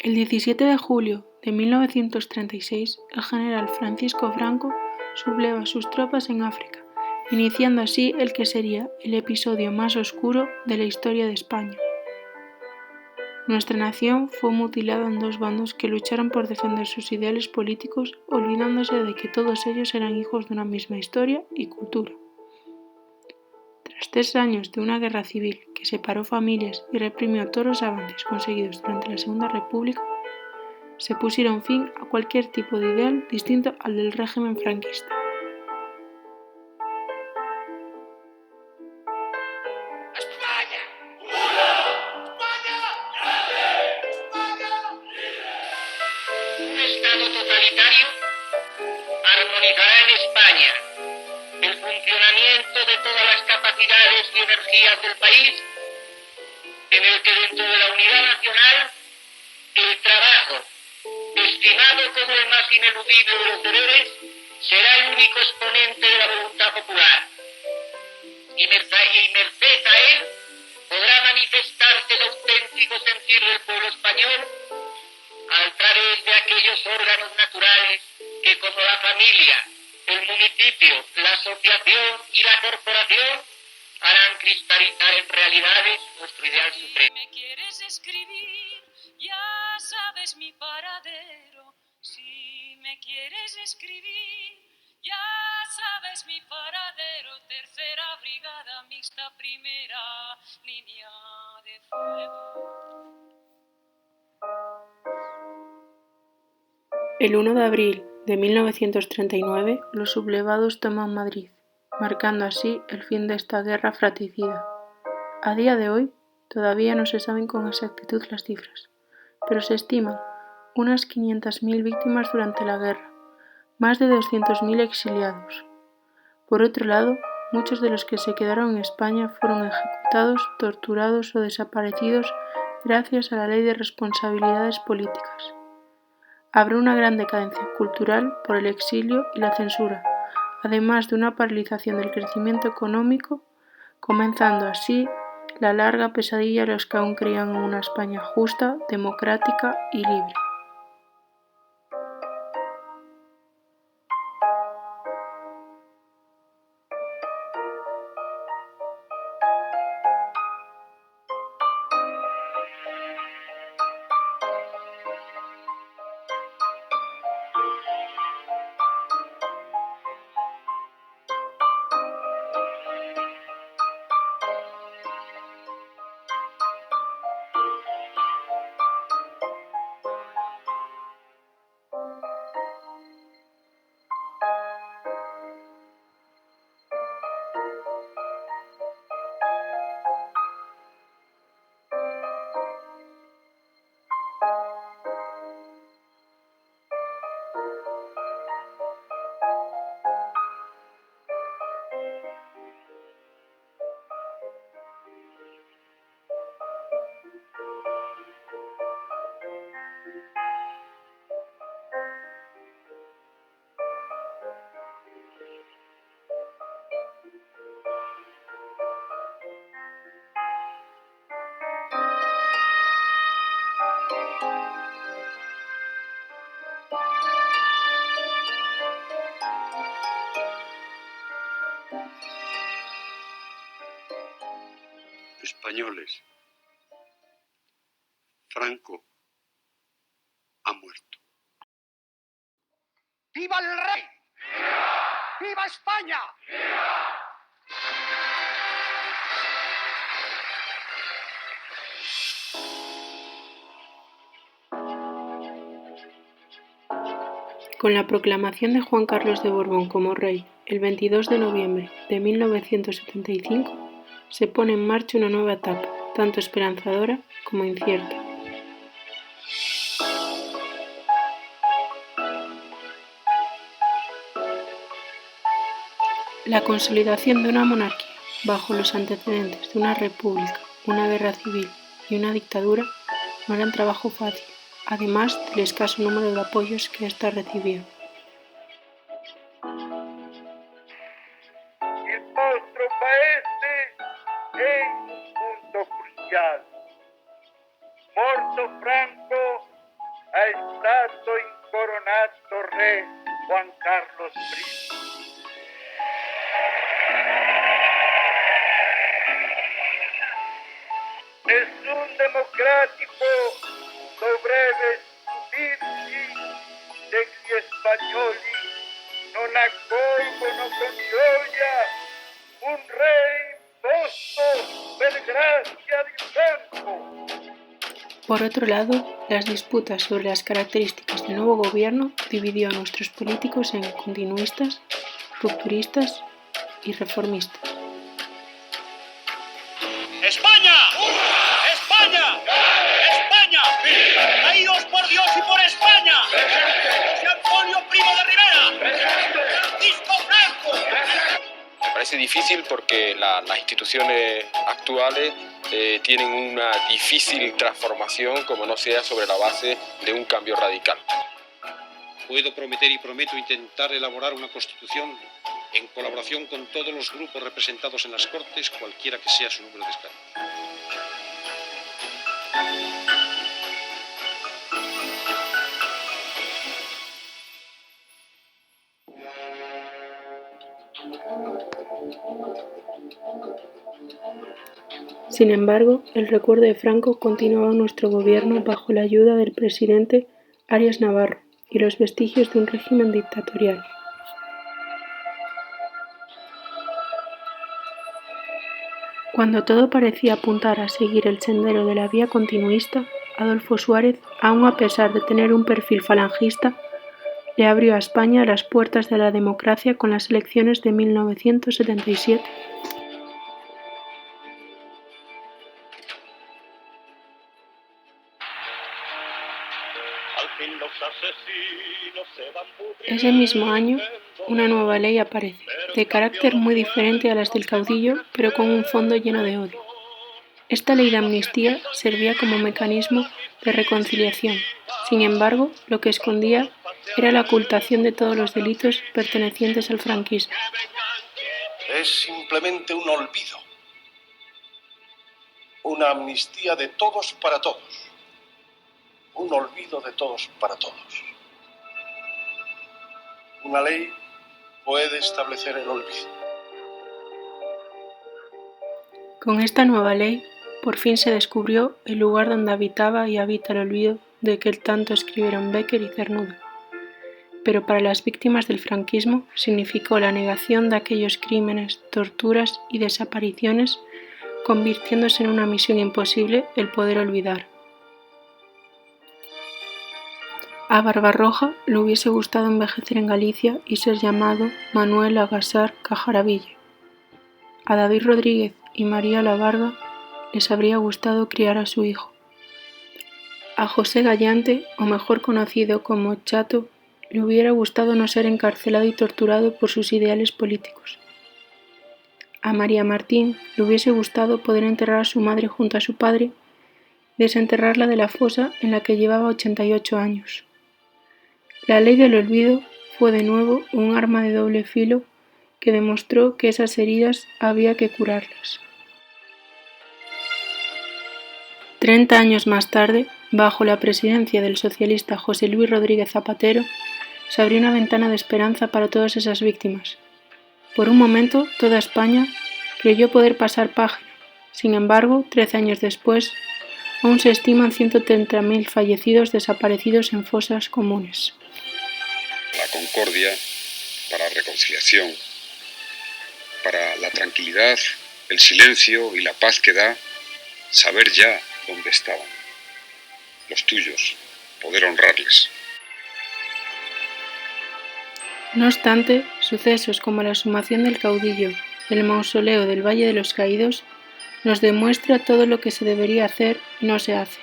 El 17 de julio de 1936, el general Francisco Franco subleva sus tropas en África, iniciando así el que sería el episodio más oscuro de la historia de España. Nuestra nación fue mutilada en dos bandos que lucharon por defender sus ideales políticos, olvidándose de que todos ellos eran hijos de una misma historia y cultura. Tras 3 años de una guerra civil que separó familias y reprimió todos los avances conseguidos durante la Segunda República, se pusieron fin a cualquier tipo de ideal distinto al del régimen franquista. Un Estado totalitario armonizará en España el funcionamiento de todas las capacidades y energías del país, en el que dentro de la unidad nacional el trabajo, estimado como el más ineludible de los deberes, será el único exponente de la voluntad popular. Y merced a él podrá manifestarse el auténtico sentir del pueblo español a través de aquellos órganos naturales que, como la familia, el municipio, la asociación y la corporación, harán cristalizar en realidades nuestro ideal supremo. Si me quieres escribir, ya sabes mi paradero. Si me quieres escribir, ya sabes mi paradero. Tercera brigada mixta, primera línea de fuego. El 1 de abril de 1939, los sublevados toman Madrid, marcando así el fin de esta guerra fratricida. A día de hoy, todavía no se saben con exactitud las cifras, pero se estiman unas 500.000 víctimas durante la guerra, más de 200.000 exiliados. Por otro lado, muchos de los que se quedaron en España fueron ejecutados, torturados o desaparecidos gracias a la Ley de Responsabilidades Políticas. Habrá una gran decadencia cultural por el exilio y la censura, además de una paralización del crecimiento económico, comenzando así la larga pesadilla de los que aún creían en una España justa, democrática y libre. Españoles, Franco ha muerto. ¡Viva el rey! ¡Viva! ¡Viva España! Con la proclamación de Juan Carlos de Borbón como rey el 22 de noviembre de 1975, se pone en marcha una nueva etapa, tanto esperanzadora como incierta. La consolidación de una monarquía bajo los antecedentes de una república, una guerra civil y una dictadura no era un trabajo fácil, además del escaso número de apoyos que ésta recibía. Il vostro paese è in un punto cruciale. Morto Franco, patronato rey Juan Carlos I. Es un democrático breve subirsi degli espagnoli non accolgo, non concioia un rey imposto per grazia di Franco. Por otro lado, las disputas sobre las características del nuevo gobierno dividió a nuestros políticos en continuistas, rupturistas y reformistas. ¡España! ¡España! ¡España! ¡Caídos por Dios y por España! ¡José Antonio Primo de Rivera! ¡Francisco Franco! Me parece difícil porque las instituciones actuales tienen una difícil transformación como no sea sobre la base de un cambio radical. Puedo prometer y prometo intentar elaborar una constitución en colaboración con todos los grupos representados en las Cortes, cualquiera que sea su número de escaños. Sin embargo, el recuerdo de Franco continuaba en nuestro gobierno bajo la ayuda del presidente Arias Navarro y los vestigios de un régimen dictatorial. Cuando todo parecía apuntar a seguir el sendero de la vía continuista, Adolfo Suárez, aun a pesar de tener un perfil falangista, le abrió a España las puertas de la democracia con las elecciones de 1977. Ese mismo año, una nueva ley aparece, de carácter muy diferente a las del caudillo, pero con un fondo lleno de odio. Esta ley de amnistía servía como mecanismo de reconciliación. Sin embargo, lo que escondía era la ocultación de todos los delitos pertenecientes al franquismo. Es simplemente un olvido. Una amnistía de todos para todos. Un olvido de todos para todos. Una ley puede establecer el olvido. Con esta nueva ley, por fin se descubrió el lugar donde habitaba y habita el olvido de que tanto escribieron Bécquer y Cernuda. Pero para las víctimas del franquismo significó la negación de aquellos crímenes, torturas y desapariciones, convirtiéndose en una misión imposible el poder olvidar. A Barbarroja le hubiese gustado envejecer en Galicia y ser llamado Manuel Agassar Cajaraville. A David Rodríguez y María Lavarga les habría gustado criar a su hijo. A José Gallante, o mejor conocido como Chato, le hubiera gustado no ser encarcelado y torturado por sus ideales políticos. A María Martín le hubiese gustado poder enterrar a su madre junto a su padre y desenterrarla de la fosa en la que llevaba 88 años. La ley del olvido fue de nuevo un arma de doble filo que demostró que esas heridas había que curarlas. 30 años más tarde, bajo la presidencia del socialista José Luis Rodríguez Zapatero, se abrió una ventana de esperanza para todas esas víctimas. Por un momento, toda España creyó poder pasar página. Sin embargo, 13 años después, aún se estiman 130.000 fallecidos desaparecidos en fosas comunes. La concordia, para la reconciliación, para la tranquilidad, el silencio y la paz que da saber ya dónde estaban, los tuyos, poder honrarles. No obstante, sucesos como la exhumación del caudillo del mausoleo del Valle de los Caídos nos demuestra todo lo que se debería hacer y no se hace.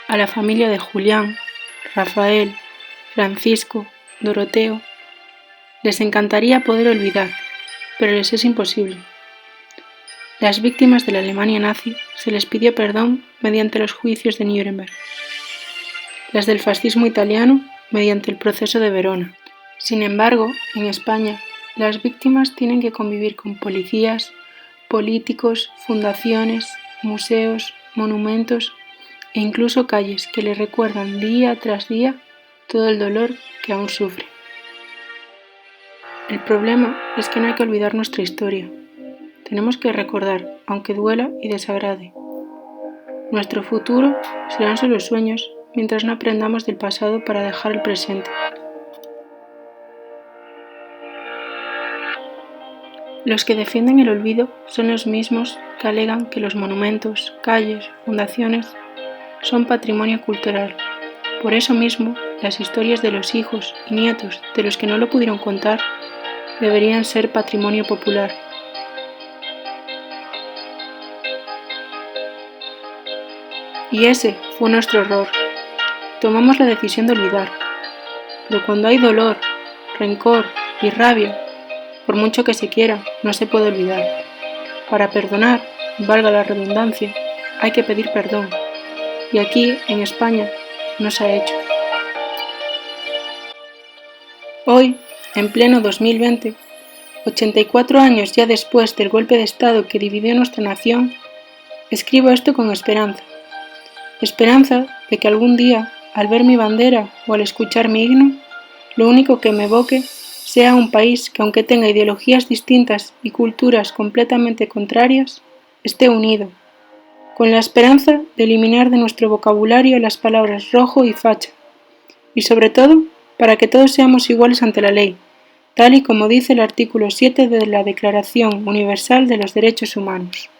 A la familia de Julián, Rafael, Francisco, Doroteo, les encantaría poder olvidar, pero les es imposible. Las víctimas de la Alemania nazi se les pidió perdón mediante los juicios de Nuremberg. Las del fascismo italiano mediante el proceso de Verona. Sin embargo, en España, las víctimas tienen que convivir con policías, políticos, fundaciones, museos, monumentos e incluso calles que le recuerdan día tras día todo el dolor que aún sufre. El problema es que no hay que olvidar nuestra historia. Tenemos que recordar, aunque duela y desagrade. Nuestro futuro serán solo sueños mientras no aprendamos del pasado para dejar el presente. Los que defienden el olvido son los mismos que alegan que los monumentos, calles, fundaciones son patrimonio cultural. Por eso mismo, las historias de los hijos y nietos de los que no lo pudieron contar deberían ser patrimonio popular. Y ese fue nuestro error. Tomamos la decisión de olvidar. Pero cuando hay dolor, rencor y rabia, por mucho que se quiera, no se puede olvidar. Para perdonar, valga la redundancia, hay que pedir perdón. Y aquí, en España, no se ha hecho. Hoy, en pleno 2020, 84 años ya después del golpe de Estado que dividió nuestra nación, escribo esto con esperanza. Esperanza de que algún día, al ver mi bandera o al escuchar mi himno, lo único que me evoque sea un país que, aunque tenga ideologías distintas y culturas completamente contrarias, esté unido, con la esperanza de eliminar de nuestro vocabulario las palabras rojo y facha, y sobre todo para que todos seamos iguales ante la ley, tal y como dice el artículo 7 de la Declaración Universal de los Derechos Humanos.